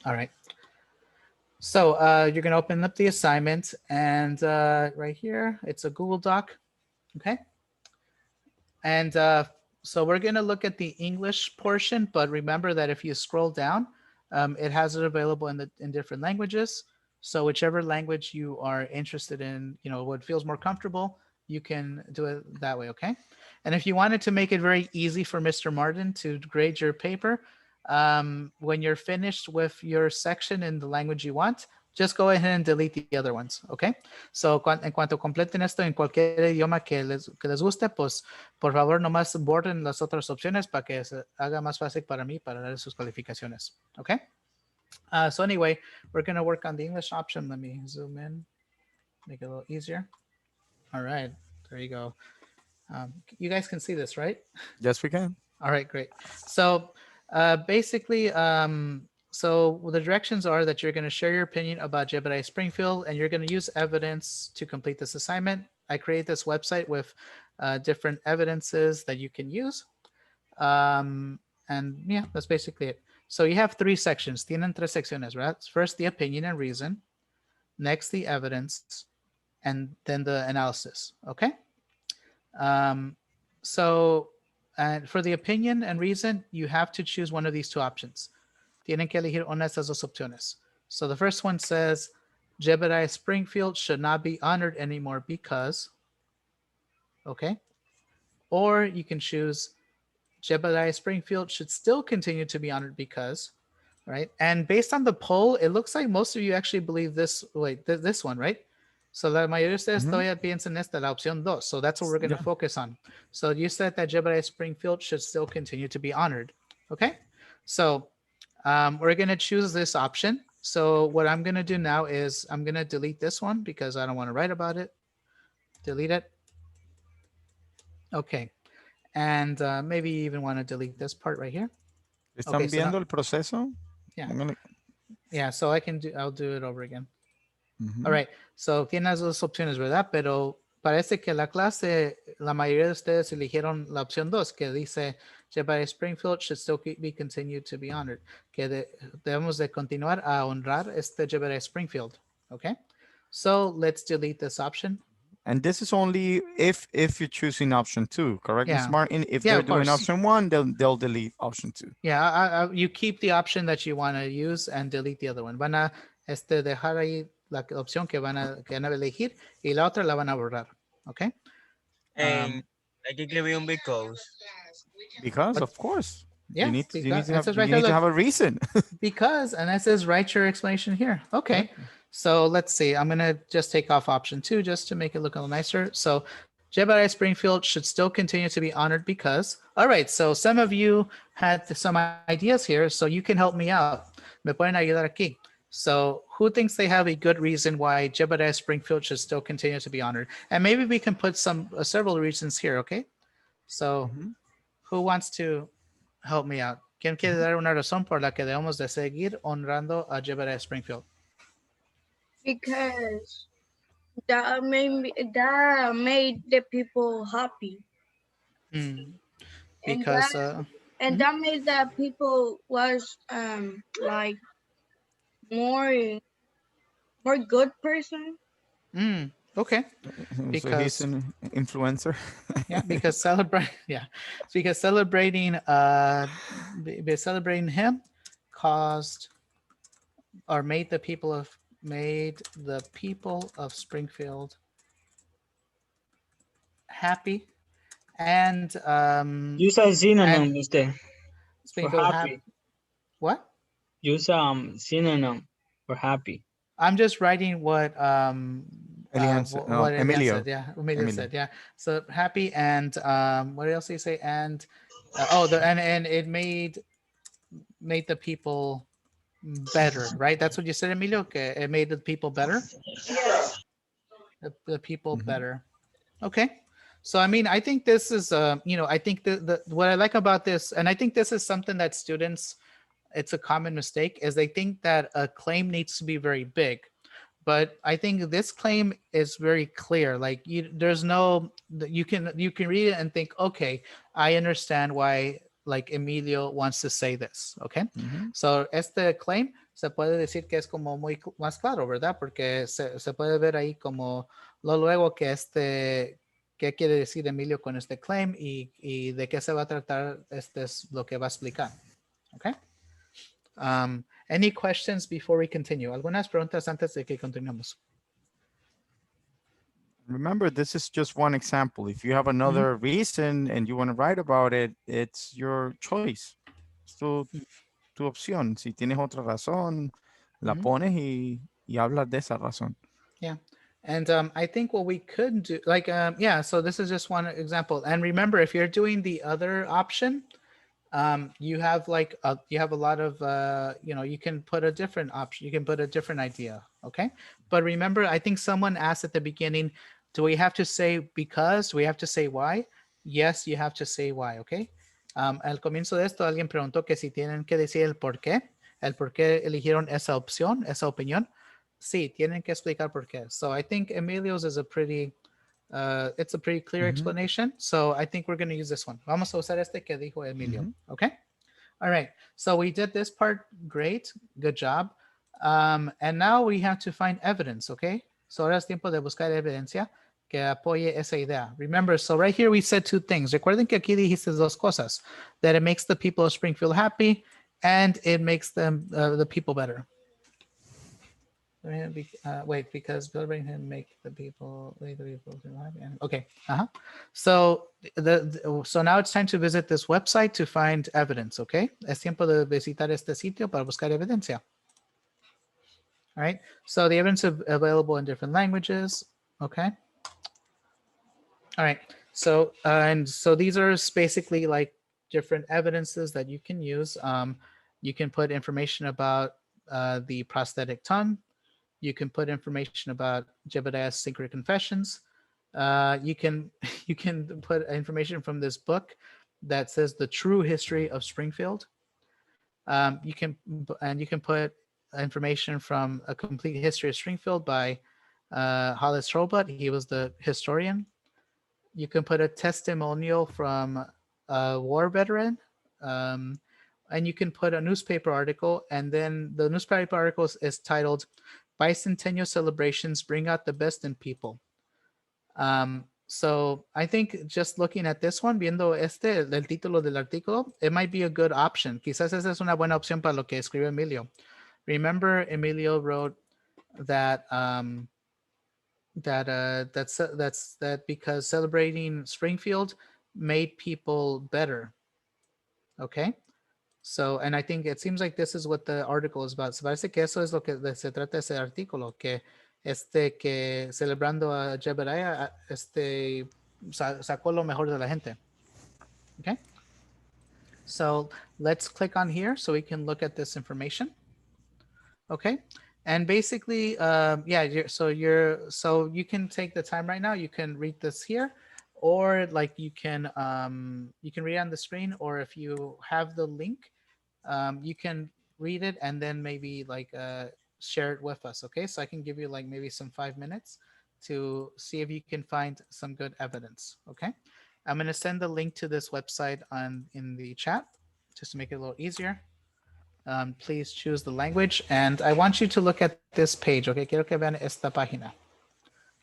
All right. So you're going to open up the assignment, and right here, it's a Google Doc. Okay. And so we're going to look at the English portion, but remember that if you scroll down, it has it available in different languages. So whichever language you are interested in, what feels more comfortable, you can do it that way, okay? And if you wanted to make it very easy for Mr. Martin to grade your paper, when you're finished with your section in the language you want, just go ahead and delete the other ones, okay? So en cuanto completen esto en cualquier idioma que les guste, pues por favor nomás borren las otras opciones para que se haga más fácil para mí para dar sus calificaciones, okay? So anyway, we're going to work on the English option. Let me zoom in, make it a little easier. All right, there you go. You guys can see this, right? Yes, we can. All right, great. So basically, so the directions are that you're going to share your opinion about Jebediah Springfield, and you're going to use evidence to complete this assignment. I create this website with different evidences that you can use. And yeah, that's basically it. So you have three sections. Tienen tres secciones, right? First, the opinion and reason. Next, the evidence. And then the analysis, okay? So for the opinion and reason, you have to choose one of these two options. Tienen que elegir una de estas dos opciones. So the first one says, Jebediah Springfield should not be honored anymore because, okay? Or you can choose Jebediah Springfield should still continue to be honored because, right? And based on the poll, it looks like most of you actually believe this, this one, right? So la mayoría de ustedes todavía piensan esta, la opción dos. So that's what we're going to focus on. So you said that Jebediah Springfield should still continue to be honored. Okay. So we're going to choose this option. So what I'm going to do now is I'm going to delete this one because I don't want to write about it. Delete it. Okay. And maybe you even want to delete this part right here. ¿Están Okay, so viendo now, el proceso? yeah. Póngale. Yeah, so I'll do it over again. Ujú. All right, so tiene las dos opciones, ¿verdad? Pero parece que la clase, la mayoría de ustedes eligieron la opción 2, que dice Jebediah Springfield should still be continued to be honored, que debemos de continuar a honrar este Jebediah Springfield, okay? So let's delete this option. And this is only if you're choosing option 2, correct, Yeah. Ms. Martin? If Yeah, they're of doing course. option 1, they'll delete option 2. Yeah, you keep the option that you want to use and delete the other one. Van a dejar ahí la opción que van a elegir y la otra la van a borrar, okay? And I can give you because. Because, What? of course, Yeah, you need because, it says you right here, need to look, have a reason. because, and it says write your explanation here. Okay, so let's see. I'm gonna just take off option 2 just to make it look a little nicer. So Jebediah Springfield should still continue to be honored because. All right, so some of you had some ideas here, so you can help me out. Me pueden ayudar aquí. So who thinks they have a good reason why Jebediah Springfield should still continue to be honored? And maybe we can put some several reasons here, okay? So who wants to help me out? ¿Quién quiere dar una razón por la que debemos de seguir honrando a Jebediah Springfield? Because that made the people happy. Because and that made the people was like more good person. Okay. So he's an influencer. Yeah, because celebrating him caused or made the people of Springfield happy, and use a synonym instead for happy. What? Use synonym for happy. I'm just writing what Emilio said. Yeah, Emilio said. Yeah. So happy, and what else did he say? And and it made the people better, right? That's what you said, Emilio. Okay, it made the people better. The people better. Okay. So I mean, I think this is I think the what I like about this, and I think this is something that students, it's a common mistake, is they think that a claim needs to be very big. But I think this claim is very clear. Like there's no, you can read it and think, okay, I understand why like Emilio wants to say this, okay? Mhm. So este claim se puede decir que es como muy más claro, ¿verdad? Porque se puede ver ahí como luego que qué quiere decir Emilio con este claim y de qué se va a tratar, este es lo que va a explicar, okay? Any questions before we continue? ¿Algunas preguntas antes de que continuemos? Remember, this is just one example. If you have another reason and you want to write about it, it's your choice. Es tu opción. Si tienes otra razón, la pones y hablas de esa razón. Yeah. And I think what we could do, like, yeah, so this is just one example. And remember, if you're doing the other option, you have like, you have a lot of, you can put a different option. You can put a different idea. Okay. But remember, I think someone asked at the beginning, do we have to say because? Do we have to say why? Yes, you have to say why. Okay. Al comienzo de esto, alguien preguntó que si tienen que decir el por qué eligieron esa opción, esa opinión. Sí, tienen que explicar por qué. So I think Emilio's is it's a pretty clear explanation. So I think we're going to use this one. Vamos a usar este que dijo Emilio. Okay. All right. So we did this part. Great. Good job. And now we have to find evidence. Okay. So ahora es tiempo de buscar evidencia que apoye esa idea. Remember, so right here we said two things. Recuerden que aquí dijiste dos cosas. That it makes the people of Springfield happy and it makes them the people better. Wait, because building him make the people feel happy. Okay. So so now it's time to visit this website to find evidence. Okay. Es tiempo de visitar este sitio para buscar evidencia. All right. So the evidence is available in different languages. Okay. All right. So and so these are basically like different evidences that you can use. You can put information about the prosthetic tongue. You can put information about Jebediah's secret confessions. You can put information from this book that says the true history of Springfield. You can put information from A Complete History of Springfield by Hollis Robot. He was the historian. You can put a testimonial from a war veteran. And you can put a newspaper article, and then the newspaper article is titled Bicentennial Celebrations Bring Out the Best in People. So I think just looking at this one, viendo el título del artículo, it might be a good option. Quizás esa es una buena opción para lo que escribe Emilio. Remember, Emilio wrote that that because celebrating Springfield made people better. Okay. So, and I think it seems like this is what the article is about. Se parece que eso es lo que se trata ese artículo, que que celebrando a Jebediah, sacó lo mejor de la gente. Okay. So let's click on here so we can look at this information. Okay. And basically, so you can take the time right now. You can read this here, or like you can read on the screen, or if you have the link, you can read it and then maybe like share it with us. Okay, so I can give you like maybe some 5 minutes to see if you can find some good evidence. Okay, I'm going to send the link to this website in the chat just to make it a little easier. Please choose the language, and I want you to look at this page. Okay, quiero que vean esta página.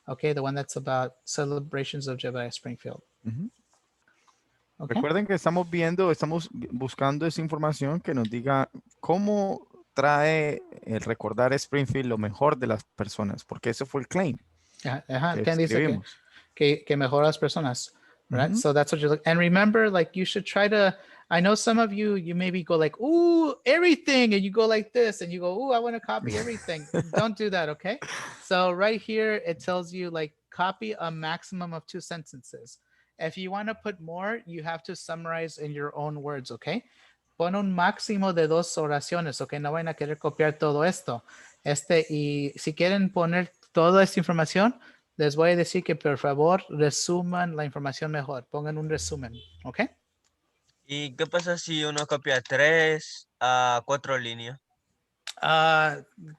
Okay, the one that's about celebrations of Jebediah Springfield. Okay. Recuerden que estamos buscando esa información que nos diga cómo trae el recordar Springfield lo mejor de las personas, porque ese fue el claim. ¿Quién dice que mejora las personas? Right? So that's what you're looking. And remember, like you should try to, I know some of you maybe go like, ooh, everything. And you go like this and you go, ooh, I want to copy everything. Don't do that. Okay. So right here, it tells you like copy a maximum of 2 sentences. If you want to put more, you have to summarize in your own words, okay? Pon un máximo de 2 oraciones, okay? No van a querer copiar todo esto. Y si quieren poner toda esta información, les voy a decir que por favor resuman la información mejor. Pongan un resumen, okay? ¿Y qué pasa si uno copia 3 a 4 líneas?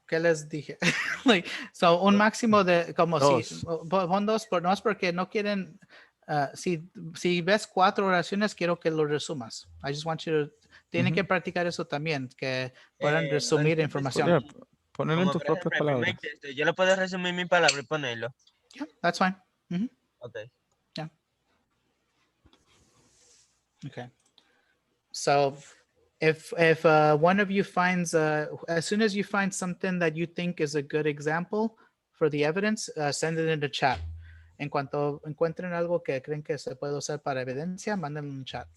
¿Qué les dije? Like, so un máximo de como Dos. si pon 2 no es porque no quieren si ves 4 oraciones, quiero que lo resumas. I just want you to, tienen que practicar eso también, que puedan No resumir entiendo información. Yeah, si, ponerlo en como tus por propias ejemplo, el primer palabras. texto, yo lo puedo resumir mi palabra y ponerlo. Yeah, that's fine. Mhm. Ok. Yeah. Okay. So if one of you finds, as soon as you find something that you think is a good example for the evidence, send it in the chat. En cuanto encuentren algo que creen que se puede usar para evidencia, mándenlo en un chat.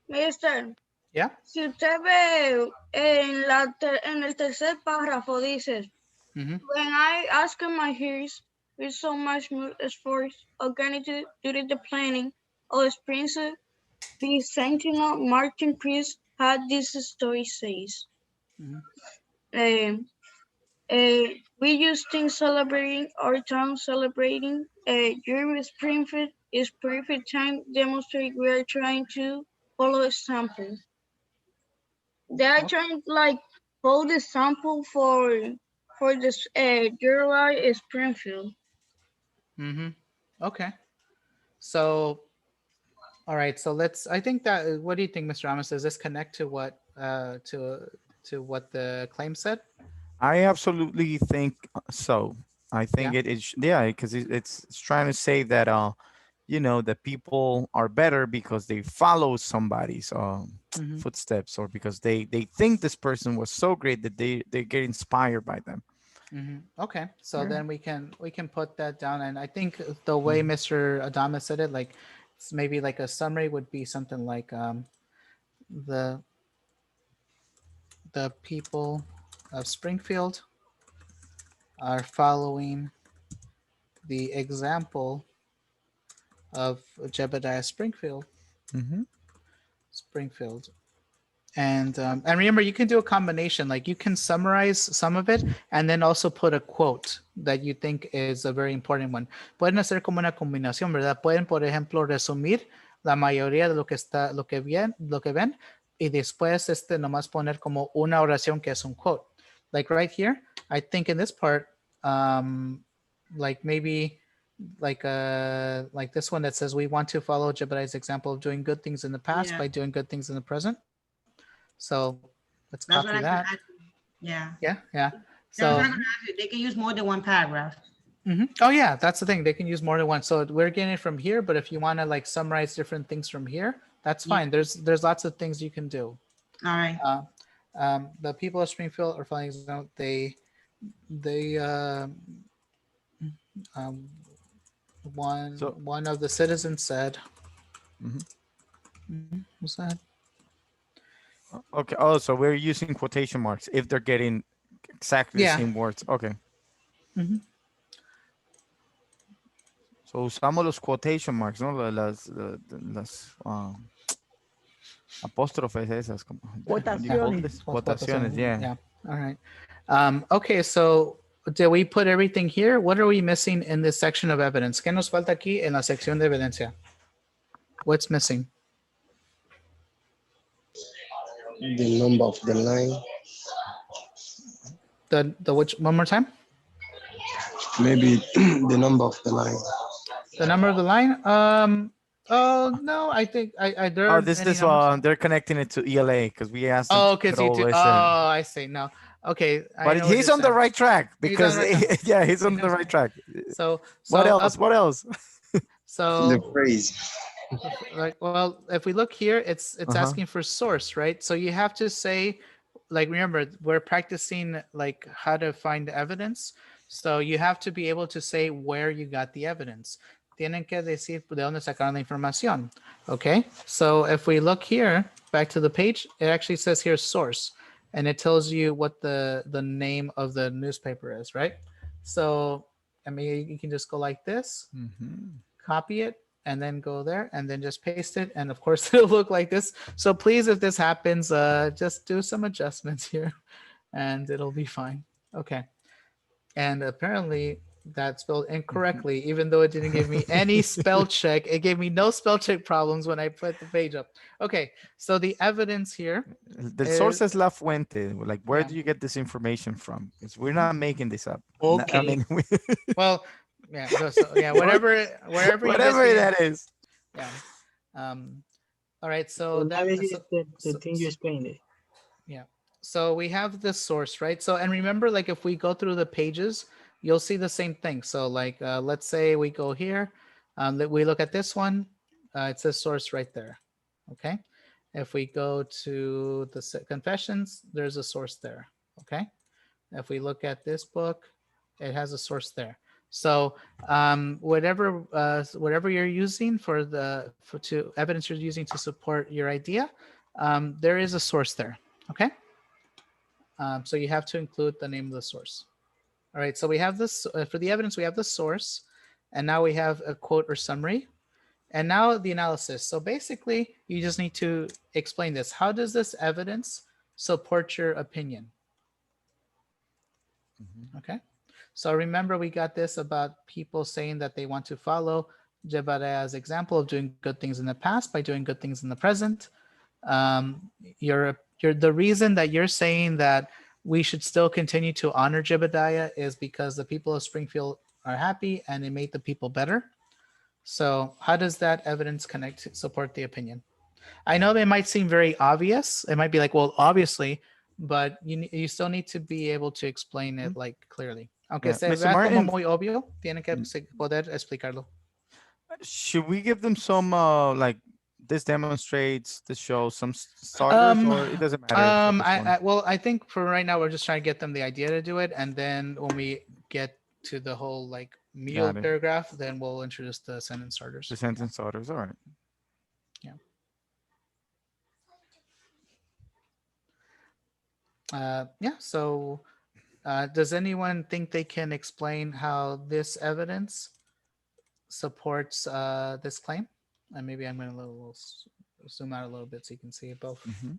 Mister, Yeah. si usted ve en el tercer párrafo dice, Mhm. when I ask my hearers with so much effort organized during the planning of Springs, the Sentinel Martin Priest had this story says. Mhm. We used to celebrating our town celebrating during Springfield is perfect time demonstrate we are trying to follow example. They are trying to like follow the sample for this July Springfield. Mm-hmm. Okay. So, all right. So I think that, what do you think, Mr. Ramos? Does this connect to what, to what the claim said? I absolutely think so. I think Yeah. it is, yeah, because it's trying to say that, you know, that people are better because they follow somebody's Mm-hmm. footsteps, or because they think this person was so great that they get inspired by them. Mm-hmm. Okay. So Yeah. then we can put that down. And I think the way Mr. Adama said it, like, it's maybe like a summary would be something like, the people of Springfield are following the example of Jebediah Springfield. Springfield. And remember, you can do a combination. Like, you can summarize some of it and then also put a quote that you think is a very important one. Pueden hacer como una combinación, ¿verdad? Pueden, por ejemplo, resumir la mayoría de lo que ven, y después nomás poner como una oración que es un quote. Like right here, I think in this part, like maybe like this one that says, we want to follow Jebediah's example of doing good things in the past by doing good things in the present. So let's That's copy what I that. can add. Yeah. Yeah. That's So what I'm gonna ask you. They can use more than one paragraph. oh yeah, that's the thing. They can use more than one. So we're getting it from here, but if you want to like summarize different things from here, that's Yeah. fine. There's lots of things you can do. All right. The people of Springfield are following example. They So one of the citizens said, what's that? okay. Oh, so we're using quotation marks if they're getting exactly the Yeah. same words. Okay. Mhm. So usamos los quotation marks, ¿no? Las apóstrofes esas. What do you call this? Votaciones, yeah. Yeah. All right. Okay, so did we put everything here? What are we missing in this section of evidence? ¿Qué nos falta aquí en la sección de evidencia? What's missing? The number of the line. The which, one more time? Maybe the number of the line. The number of the line? Oh no, I think there Oh, aren't this any is numbers. they're connecting it to ELA because we asked them Oh, to okay, put so you all do. this Oh, in. I see. No. Okay. I But know what he's you're on the saying. right track He's on because the right track. yeah, he's on the right track. So What else? up, What else? The so phrase. like, well, if we look here, it's asking for source, right? So you have to say, like, remember, we're practicing like how to find evidence. So you have to be able to say where you got the evidence. Tienen que decir de dónde sacaron la información. Okay. So if we look here, back to the page, it actually says here source, and it tells you what the name of the newspaper is, right? So I mean, you can just go like this, copy it, and then go there and then just paste it. And of course it'll look like this. So please, if this happens, just do some adjustments here and it'll be fine. Okay. And apparently That spelled incorrectly, even though it didn't give me any spell check. It gave me no spell check problems when I put the page up. Okay, so the evidence here. The source is la fuente. Like, where Yeah. do you get this information from? Because we're Mhm. not making this up. I Okay. mean, Well, yeah. So yeah, wherever you get whatever the, that is. yeah. All right. So So that that is the so, thing you explained. It. yeah. So we have this source, right? So, and remember, like if we go through the pages, you'll see the same thing. So like, let's say we go here, we look at this one, it says source right there. Okay. If we go to the confessions, there's a source there. Okay. If we look at this book, it has a source there. So whatever you're using for evidence you're using to support your idea, there is a source there. Okay. So you have to include the name of the source. All right, so we have this, for the evidence, we have the source, and now we have a quote or summary, and now the analysis. So basically, you just need to explain this. How does this evidence support your opinion? Okay, so remember we got this about people saying that they want to follow Jebediah's example of doing good things in the past by doing good things in the present. You're the reason that you're saying that we should still continue to honor Jebediah is because the people of Springfield are happy and it made the people better. So how does that evidence connect support the opinion? I know it might seem very obvious. It might be like, well, obviously, but you still need to be able to explain it like clearly. Aunque Yeah. se Mr. vea como Martin, muy obvio, tiene que poder explicarlo. should we give them some like this demonstrates, this shows some starters, or it doesn't matter for this one? Well, I think for right now we're just trying to get them the idea to do it, and then when we get to the whole like meal Got it. paragraph, then we'll introduce the sentence starters. The sentence starters, all right. Yeah. So, does anyone think they can explain how this evidence supports this claim? And maybe I'm going to zoom out a little bit so you can see it both. Mhm.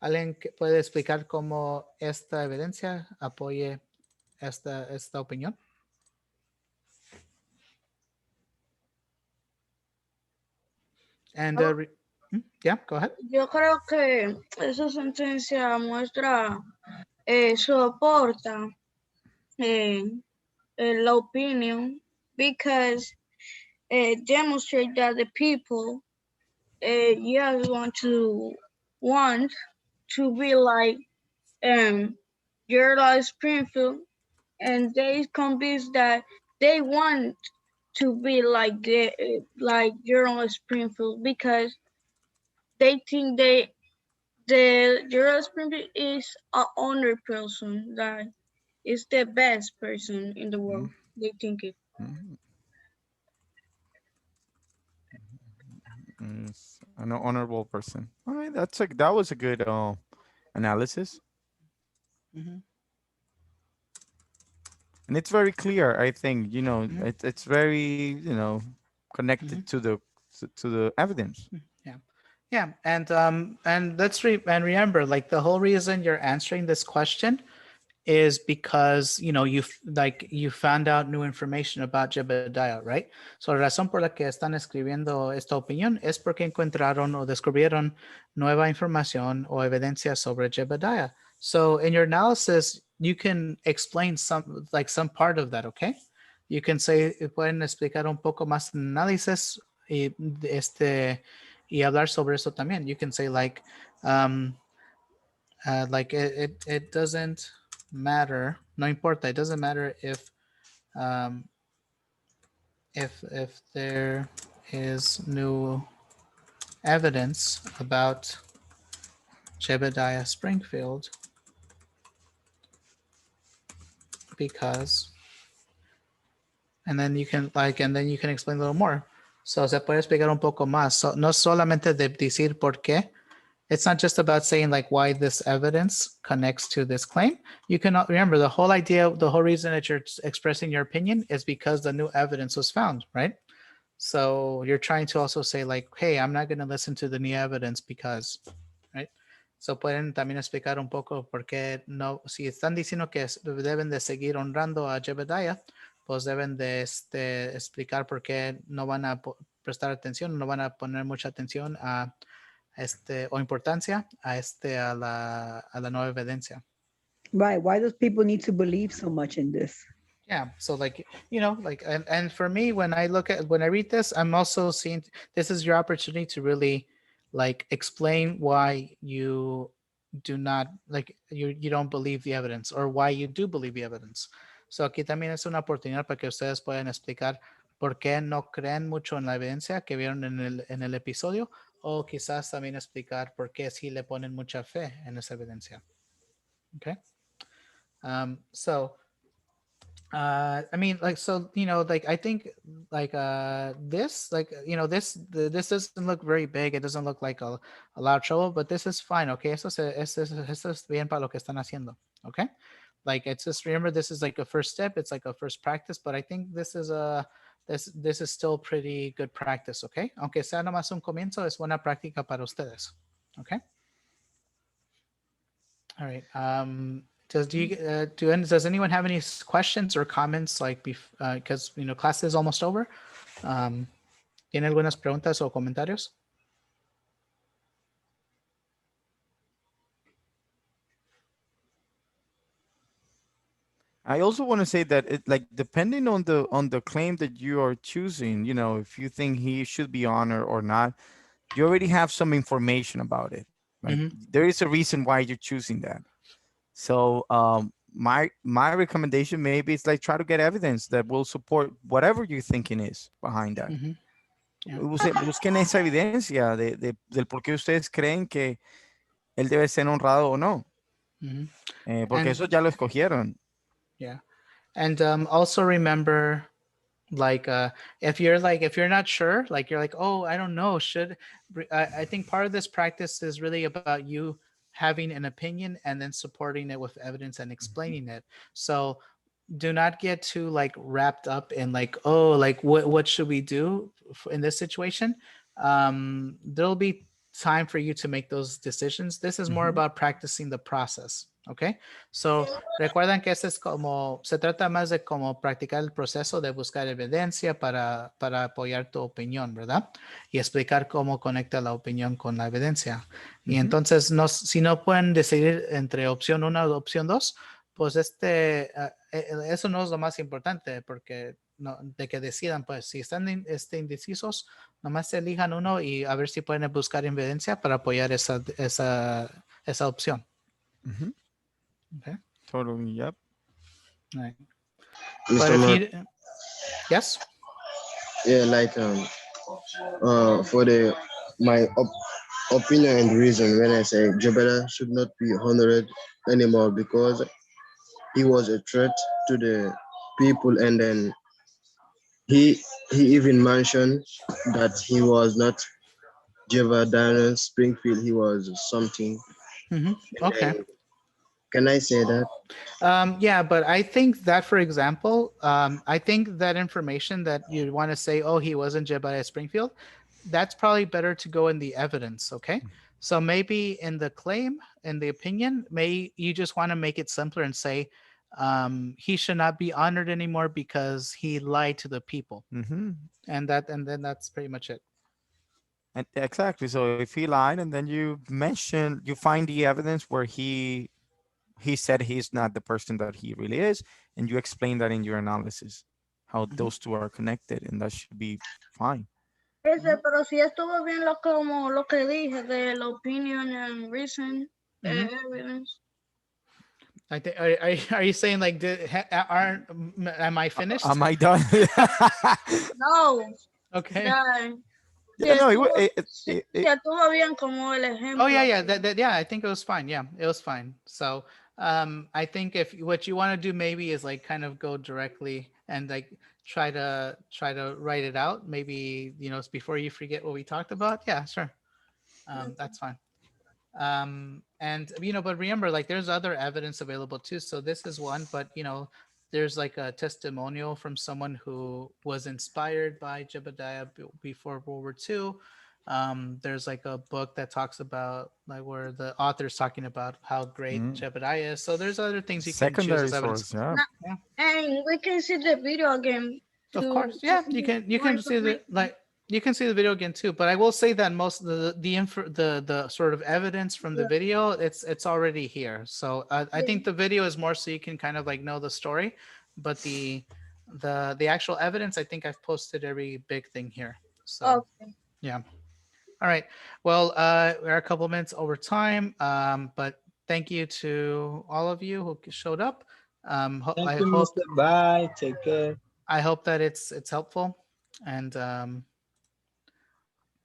¿Alguien puede explicar cómo esta evidencia apoye esta opinión? And yeah, go ahead. Yo creo que esa sentencia muestra, soporta la opinion because it demonstrates that the people yes want to be like Jebediah Springfield, and they convinced that they want to be like Jebediah Springfield because they think the Jebediah Springfield is an honor person that is the best person in the world. They think it. Mhm. Is an honorable person. All right, that was a good analysis. Mhm. And it's very clear, I think, Mhm. it's very, connected to the evidence. Yeah, and let's remember, like the whole reason you're answering this question is because you found out new information about Jebediah, right? So la razón por la que están escribiendo esta opinión es porque encontraron o descubrieron nueva información o evidencia sobre Jebediah. So in your analysis, you can explain some part of that, okay? You can say, pueden explicar un poco más en análisis y hablar sobre eso también. You can say like it doesn't matter, no importa, it doesn't matter if there is new evidence about Jebediah Springfield because, and then you can explain a little more. So se puede explicar un poco más. So, no solamente de decir por qué. It's not just about saying like why this evidence connects to this claim. You can remember the whole idea, the whole reason that you're expressing your opinion is because the new evidence was found, right? So you're trying to also say like, hey, I'm not going to listen to the new evidence because, right? So pueden también explicar un poco por qué no, si están diciendo que deben de seguir honrando a Jebediah, pues deben de explicar por qué no van a prestar atención, no van a poner mucha atención a o importancia a la nueva evidencia. Right. Why does people need to believe so much in this? Yeah, so like, like, and for me, when I read this, I'm also seeing this is your opportunity to really like explain why you do not, like, you don't believe the evidence, or why you do believe the evidence. So aquí también es una oportunidad para que ustedes puedan explicar por qué no creen mucho en la evidencia que vieron en el episodio, o quizás también explicar por qué sí le ponen mucha fe en esa evidencia. Okay. So I mean, like, so, like, I think, like, this, like, this doesn't look very big. It doesn't look like a lot of trouble, but this is fine. Okay. Eso es bien para lo que están haciendo. Okay. Like, it's just, remember, this is like a first step. It's like a first practice, but I think this is this is still pretty good practice. Okay. Aunque sea nomás un comienzo, es buena práctica para ustedes. Okay. All right. Does anyone have any questions or comments, like, because class is almost over? ¿Tiene algunas preguntas o comentarios? I also want to say that it, like, depending on the claim that you are choosing, if you think he should be honored or not, you already have some information about it. Like, there is a reason why you're choosing that. So my recommendation maybe is like, try to get evidence that will support whatever your thinking is behind that. Yeah. Busquen esa evidencia del por qué ustedes creen que él debe ser honrado o no. Porque eso ya lo escogieron. Yeah. And also remember, like, if you're not sure, like, you're like, oh, I don't know, I think part of this practice is really about you having an opinion and then supporting it with evidence and explaining it. So do not get too, like, wrapped up in, like, oh, like, what should we do in this situation? There'll be time for you to make those decisions. This is more about practicing the process. Okay. So recuerdan que se trata más de como practicar el proceso de buscar evidencia para apoyar tu opinión, ¿verdad? Y explicar cómo conecta la opinión con la evidencia. Y entonces, si no pueden decidir entre opción 1 o opción 2, pues eso no es lo más importante, porque de que decidan, pues, si están indecisos, nomás elijan uno y a ver si pueden buscar evidencia para apoyar esa opción. Okay. Totally. Yep. All right. Mr. But if Mark, you, yes. yeah, like for my opinion and reason when I say Jebediah should not be honored anymore because he was a threat to the people, and then he even mentioned that he was not Jebediah Springfield, he was something. Okay. Can I say that? Yeah, but I think that, for example, I think that information that you want to say, oh, he wasn't Jebediah Springfield, that's probably better to go in the evidence. Okay. So maybe in the claim, in the opinion, you just want to make it simpler and say, he should not be honored anymore because he lied to the people. And then that's pretty much it. And exactly. So if he lied, and then you find the evidence where he said he's not the person that he really is, and you explain that in your analysis, how those two are connected, and that should be fine. Pero si estuvo bien lo que dije de la opinion and reason, evidence. I think, are you saying, like, am I finished? Am I done? No. Okay. Yeah, no, estuvo bien como el ejemplo. Oh yeah. I think it was fine. Yeah, it was fine. So I think if what you want to do maybe is, like, kind of go directly and, like, try to write it out. Maybe, before you forget what we talked about. Yeah, sure. That's fine. And but remember, like, there's other evidence available too. So this is one, but there's, like, a testimonial from someone who was inspired by Jebediah before World War II. There's like a book that talks about like where the author's talking about how great Jebediah is. So there's other things you can choose Secondary as evidence. source, yeah. And we can see the video again. Of course, yeah, you can see you can see the video again too. But I will say that most of the sort of evidence from the video, it's already here. So I think the video is more so you can kind of like know the story, but the actual evidence, I think I've posted every big thing here. So Okay. yeah. All right. Well, we're a couple minutes over time, but thank you to all of you who showed up. Thank you, Mr. Bye. Take care. I hope that it's helpful, and